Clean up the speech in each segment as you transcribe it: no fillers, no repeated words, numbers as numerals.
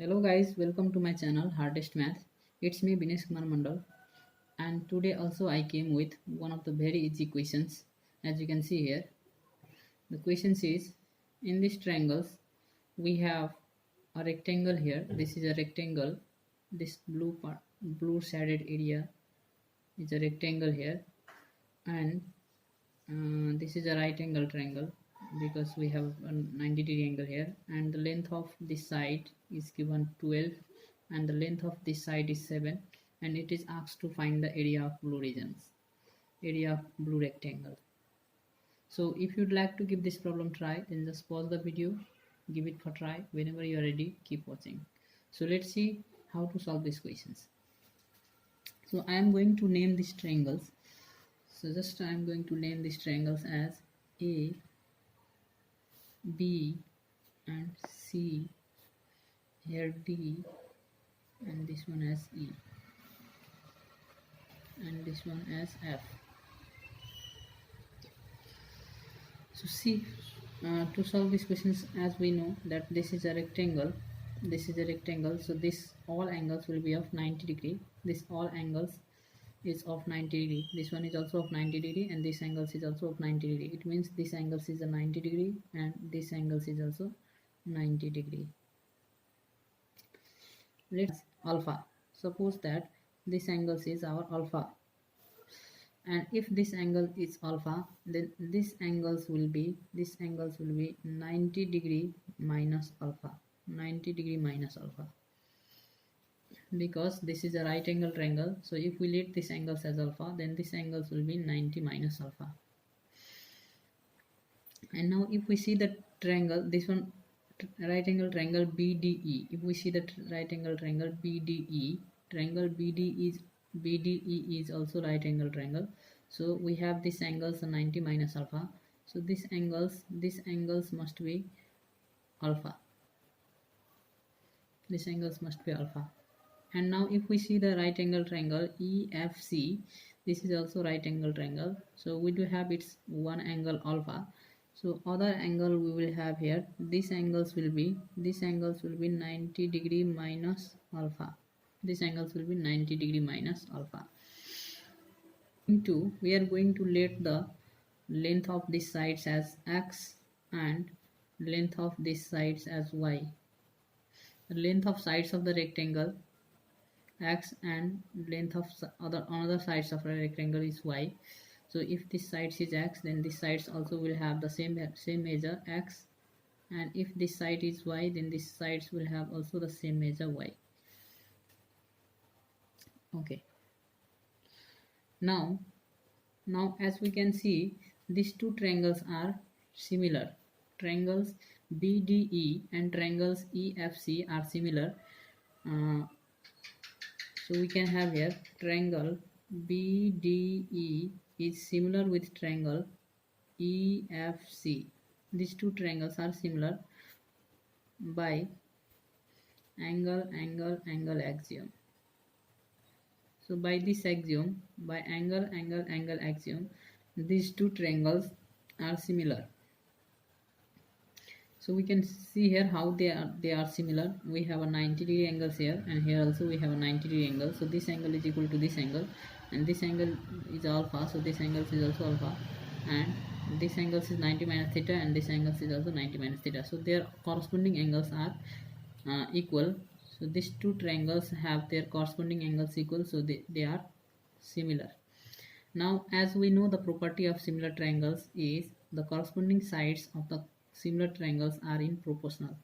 Hello guys, welcome to my channel Hardest Math. It's me Binesh Kumar Mandal, and today also I came with one of the very easy questions. As you can see here, the question says in these triangles we have a rectangle here. This is a rectangle. This blue shaded area is a rectangle here, and this is a right angle triangle because we have a 90-degree angle here, and the length of this side is given 12 and the length of this side is 7, and it is asked to find the area of area of blue rectangle. So if you'd like to give this problem try, then just pause the video, give it for try. Whenever you are ready, keep watching. So let's see how to solve these questions. So I am going to name these triangles. So just I am going to name these triangles as A, B and C, here D, and this one as E, and this one as F. So see, to solve these questions, as we know that this is a rectangle, so this all angles will be of 90 degree. This all angles is of 90 degree. This one is also of 90 degree, and this angles is also of 90 degree. It means this angles is a 90 degree and this angles is also 90 degree. Let's alpha. Suppose that this angle is our alpha, and if this angle is alpha, then this angles will be 90 degree minus alpha, 90 degree minus alpha, because this is a right angle triangle. So if we let this angles as alpha, then this angles will be 90 minus alpha. And now if we see the triangle, this one right angle triangle BDE, if we see the right angle triangle BDE, triangle BDE is also right angle triangle. So we have this angles 90 minus alpha, so this angles must be alpha, this angles must be alpha. And now if we see the right angle triangle EFC, this is also right angle triangle, so we do have its one angle alpha. So other angle we will have here, these angles will be 90 degree minus alpha, these angles will be 90 degree minus alpha. Into we are going to let the length of these sides as x and length of these sides as y. The length of sides of the rectangle x and length of another sides of a rectangle is y. So if this side is x, then this sides also will have the same measure x, and if this side is y, then this sides will have also the same measure y. Okay, now as we can see, these two triangles are similar. Triangles BDE and triangles EFC are similar. So we can have here triangle BDE is similar with triangle EFC. These two triangles are similar by angle axiom. So by this axiom, by angle axiom, these two triangles are similar. So we can see here how they are similar. We have a 90 degree angles here, and here also we have a 90 degree angle. So this angle is equal to this angle, and this angle is alpha, so this angle is also alpha, and this angle is 90 minus theta, and this angle is also 90 minus theta. So their corresponding angles are equal. So these two triangles have their corresponding angles equal, so they are similar. Now as we know, the property of similar triangles is the corresponding sides of the similar triangles are in proportions.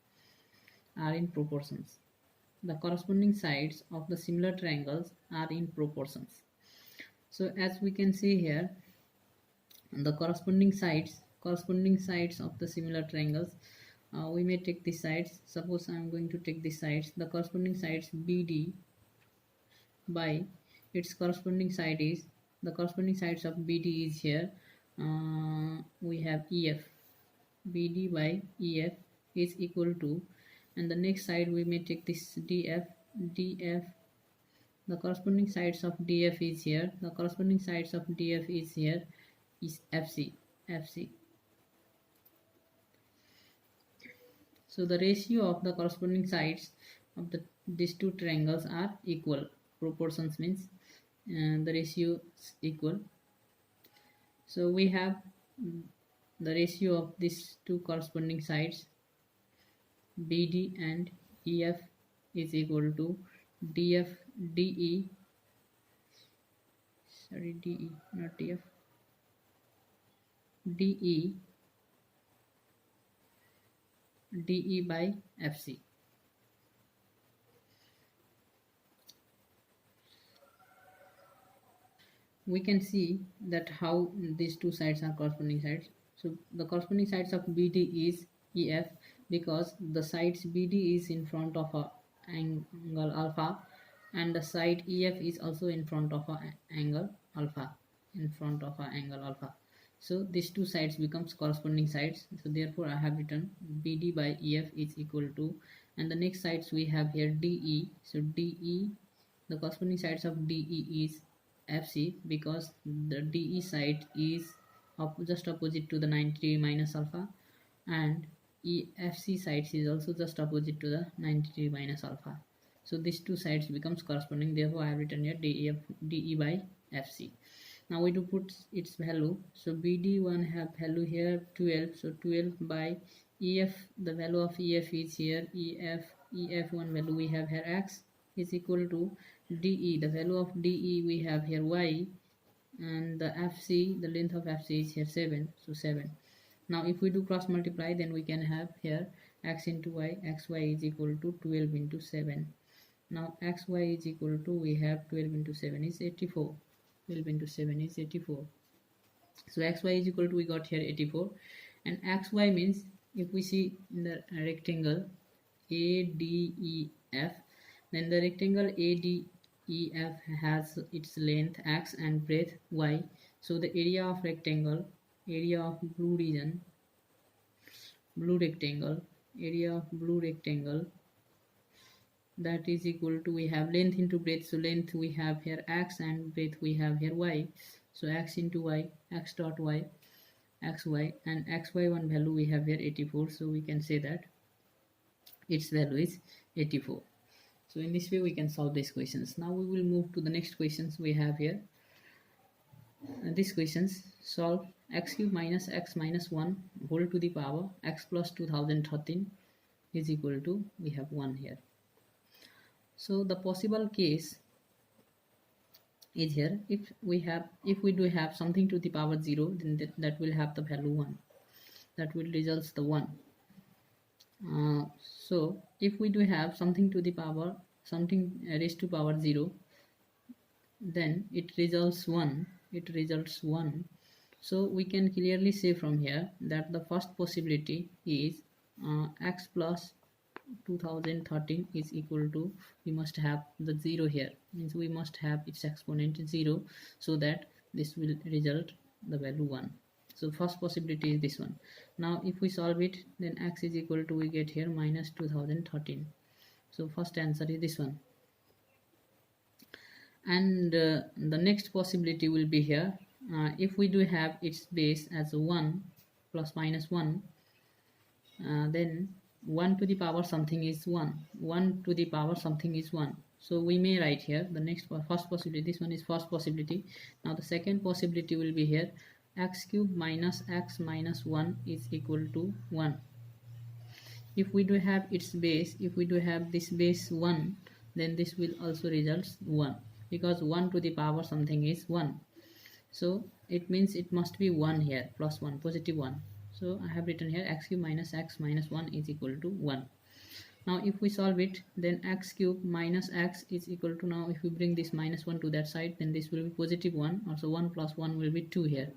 The corresponding sides of the similar triangles are in proportions. So as we can see here, the corresponding sides of the similar triangles, we may take these sides. Suppose I am going to take these sides. The corresponding sides BD by its corresponding side is, the corresponding sides of BD is here. We have EF. BD by EF is equal to, and the next side we may take this DF. The corresponding sides of DF is here. The corresponding sides of DF is here is FC. So the ratio of the corresponding sides of these two triangles are equal. Proportions means the ratio is equal. So we have the ratio of these two corresponding sides BD and EF is equal to DF DE, sorry, DE not DF, DE by FC. We can see that how these two sides are corresponding sides. So the corresponding sides of BD is EF because the sides BD is in front of a angle alpha and the side EF is also in front of a angle alpha, so these two sides becomes corresponding sides. So therefore I have written BD by EF is equal to, and the next sides we have here DE. So DE, the corresponding sides of DE is FC because the DE side is just opposite to the 90 degree minus alpha, and EFC sides is also just opposite to the 90 degree minus alpha. So these two sides becomes corresponding. Therefore I have written here DE by FC. Now we do put its value. So BD1 have value here 12. So 12 by EF, the value of EF is here EF1 value we have here x is equal to DE, the value of DE we have here y, and the FC, the length of FC is here 7. So 7. Now if we do cross multiply, then we can have here x into y, xy is equal to 12 into 7. Now xy is equal to, we have 12 into 7 is 84. 12 into 7 is 84. So xy is equal to, we got here 84, and xy means if we see in the rectangle ADEF, then the rectangle ADEF has its length x and breadth y. So the area of rectangle, area of blue region, blue rectangle, area of blue rectangle, that is equal to, we have length into breadth. So length we have here x and breadth we have here y. So x into y, x dot y, xy, and xy1 value we have here 84. So we can say that its value is 84. So in this way we can solve these questions. Now we will move to the next questions we have here. These questions solve x cube minus x minus 1 whole to the power x plus 2013 is equal to, we have 1 here. So the possible case is here, if we do have something to the power 0, then that will have the value 1, that will results the 1. So if we do have something to the power, something raised to power 0, then it results 1, so we can clearly say from here that the first possibility is x plus 2013 is equal to, we must have the 0 here, means we must have its exponent 0, so that this will result the value 1. So first possibility is this one. Now if we solve it, then x is equal to, we get here minus 2013. So first answer is this one. And the next possibility will be here, if we do have its base as 1 plus minus 1, then 1 to the power something is 1 to the power something is 1. So we may write here the next first possibility, this one is first possibility. Now the second possibility will be here x cube minus x minus 1 is equal to 1. If we do have its base, if we do have this base 1, then this will also result 1, because 1 to the power something is 1. So it means it must be 1 here, plus 1, positive 1. So I have written here x cube minus x minus 1 is equal to 1. Now if we solve it, then x cube minus x is equal to, now if we bring this minus 1 to that side, then this will be positive 1, also 1 plus 1 will be 2 here.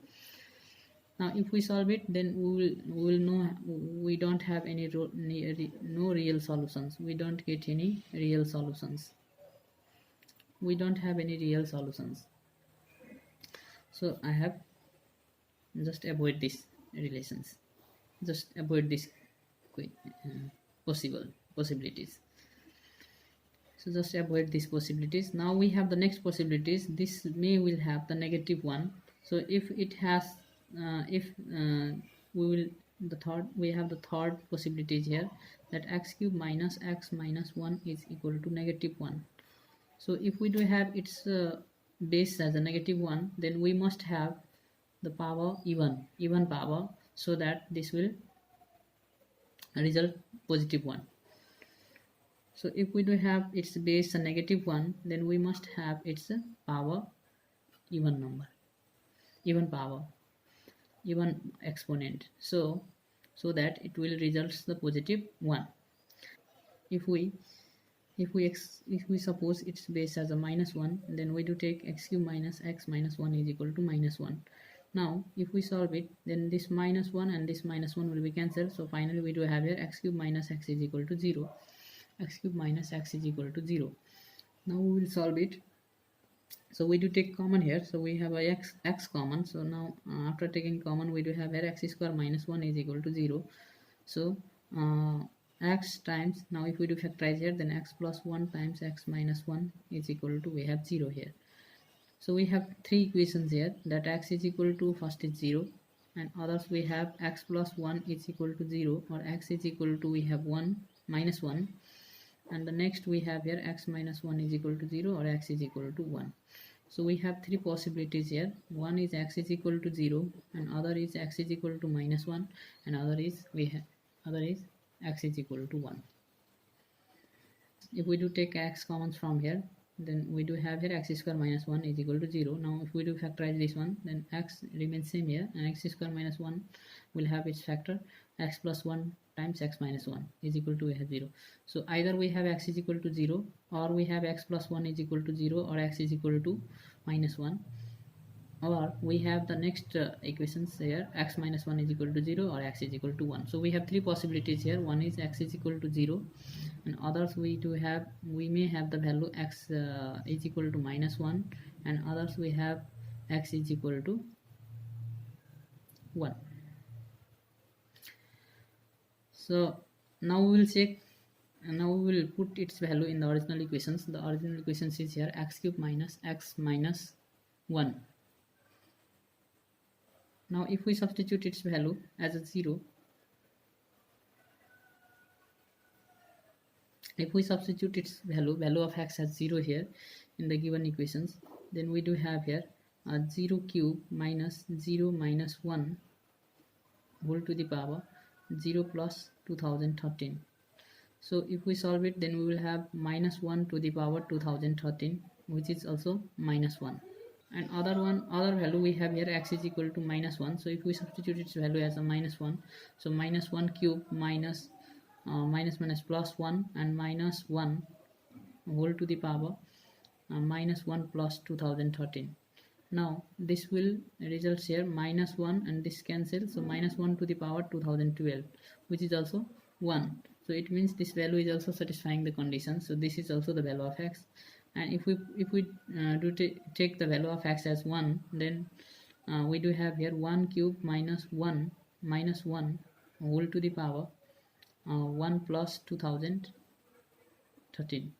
Now if we solve it, then we will know we don't have any no real solutions, we don't get any real solutions, we don't have any real solutions. So I have just avoid these relations, just avoid these possibilities. So just avoid these possibilities. Now we have the next possibilities. This will have the negative 1. So if it has we will we have the third possibility here, that x cube minus x minus 1 is equal to -1. So if we do have its base as a -1, then we must have the power even power, so that this will result +1. So if we do have its base a -1, then we must have its power even number, even power, even exponent, so that it will result the +1. If we suppose its base as a -1, then we do take x cube minus x minus 1 is equal to -1. Now if we solve it, then this -1 and this -1 will be cancelled, so finally we do have here x cube minus x is equal to 0. X cube minus x is equal to 0. Now we will solve it. So we do take common here, so we have a x common. So now after taking common, we do have here x square minus 1 is equal to 0. So x times, now if we do factorize here, then x plus 1 times x minus 1 is equal to, we have 0 here. So we have three equations here, that x is equal to, first is 0, and others we have x plus 1 is equal to 0, or x is equal to, we have 1 minus 1, and the next we have here x minus 1 is equal to 0, or x is equal to 1. So we have three possibilities here. One is x is equal to 0, and other is x is equal to -1, and other is x is equal to 1. If we do take x commons from here, then we do have here x square minus 1 is equal to 0. Now if we do factorize this one, then x remains same here, and x square minus 1 will have its factor x plus 1 times x minus 1 is equal to, we have 0. So either we have x is equal to 0, or we have x plus 1 is equal to 0, or x is equal to -1, or we have the next equations here, x minus 1 is equal to 0, or x is equal to 1. So we have three possibilities here. One is x is equal to 0, and others we may have the value x is equal to -1, and others we have x is equal to 1. So now we will check, and now we will put its value in the original equations. The original equations is here x cube minus x minus 1. Now if we substitute its value as a 0, if we substitute its value of x as 0 here in the given equations, then we do have here 0 cube minus 0 minus 1 whole to the power 0 plus 2013. So if we solve it, then we will have -1 to the power 2013, which is also -1. And other value we have here, x is equal to -1. So if we substitute its value as a -1, so -1 cube minus minus plus 1, and -1 whole to the power -1 plus 2013. Now this will result here -1 and this cancel, so -1 to the power 2012, which is also 1. So it means this value is also satisfying the condition. So this is also the value of x. And if we do take the value of x as 1, then we do have here 1 cube minus 1 whole to the power 1 plus 2013.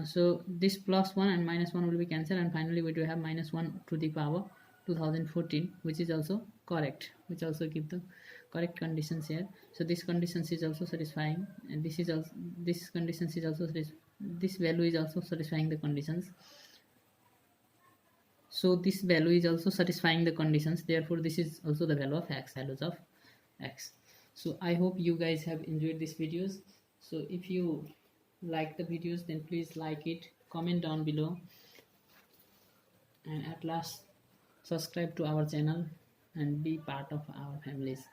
So this plus 1 and -1 will be cancelled, and finally we do have -1 to the power 2014, which is also correct, which also give the correct conditions here. So this conditions is also satisfying, and this conditions is also this value is also satisfying the conditions. So this value is also satisfying the conditions, therefore this is also the value of x, values of x. So I hope you guys have enjoyed these videos. So if you like the videos, then please like it, comment down below, and at last subscribe to our channel and be part of our families.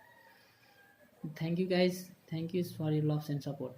Thank you guys, thank you for your love and support.